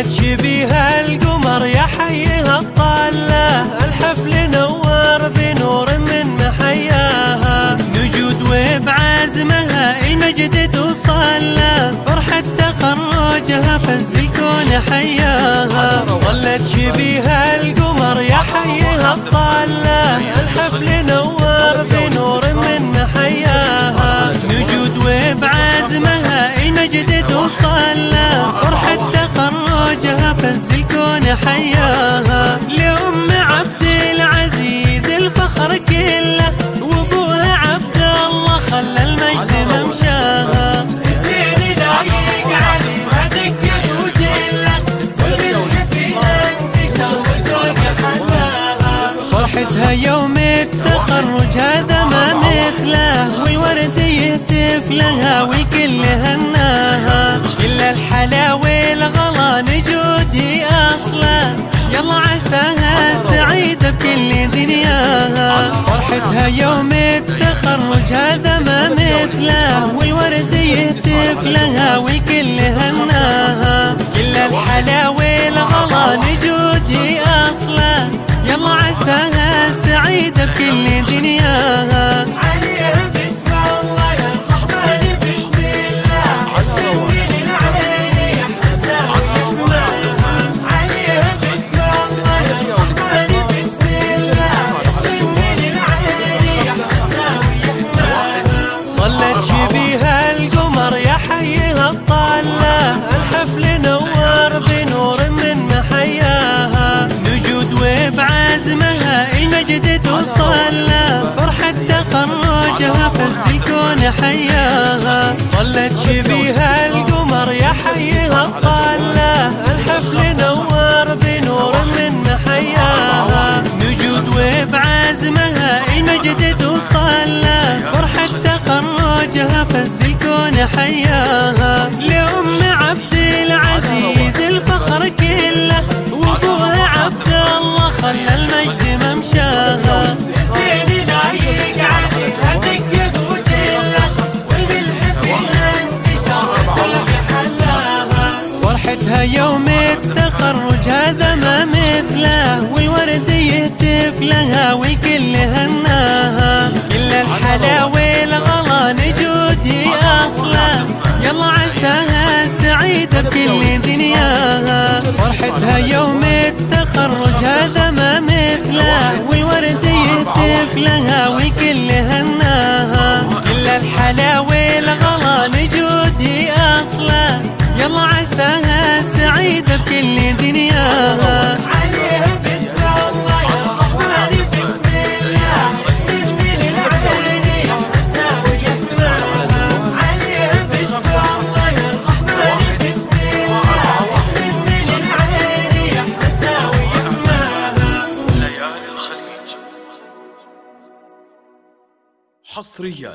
ظلت شبيها القمر يا حيها الطالة، الحفل نور بنور من محياها، نجود وبعزمها المجد توصل، فرحة تخرجها فز الكون حياها. ظلت شبيها القمر يا حيها الطالة، الحفل نور بنور من محياها، نجود وبعزمها المجد توصل، فرحة تخرجها فز الكون حياها. لأم عبد العزيز الفخر كله، وابوها عبد الله خلى المجد ممشاها، زين لايق عليها دقة وجله، والمدح فيها انتشر والذوق حلاها. فرحتها يوم التخرج هذا ما مثله، والورد يهتف لها والكل هناها، كل الحلا والغلا نجودي أصلا، يلا عساها سعيدة بكل دنياها. فرحتها يوم التخرج هذا ما مثله، والورد يهتف لها والكل هناها، كل الحلا والغلا نجودي أصلا، يلا عساها سعيدة بكل دنياها. عليها بسم الله يا الرحمن بسم الله، عسلني للعين يا حسن يحماها. عليها بسم الله يا الرحمن بسم الله، عسلني للعين يا حسن يحماها. ظلت شبيها القمر يا حيها الطالة، الحفل نور بنور من محياها، نجود وبعزمها المجد توصل، فرحة تخرجها فز الكون حياها. ظلت شبيها القمر يا حيها الطالة، الحفل نور بنور من محياها، نجود وبعزمها المجد توصل، فرحة تخرجها فز الكون حياها. لأم عبد العزيز الفخر كله، وابوها عبد الله خلى المجد ممشاها، زين لايق عليها دقة وجله، والملح فيها انتشر والذوق حلاها. فرحتها يوم التخرج هذا ما مثله، والورد يهتف لها والكل هناها، كل الحلا والغلا نجودي أصلا، يلا عساها سعيدة بكل دنياها. فرحتها يوم التخرج هذا ما مثله، والورد يهتف لها والكل هناها، كل الحلا والغلا نجودي أصلا، يلا عساها سعيدة بكل دنياها. عليها بسم الله يا الرحمن بسم الله، عسلني للعين يا حسن يحماها. عليها بسم الله يا الرحمن بسم الله، عسلني للعين يا حسن يحماها. ليالي الخليج حصريا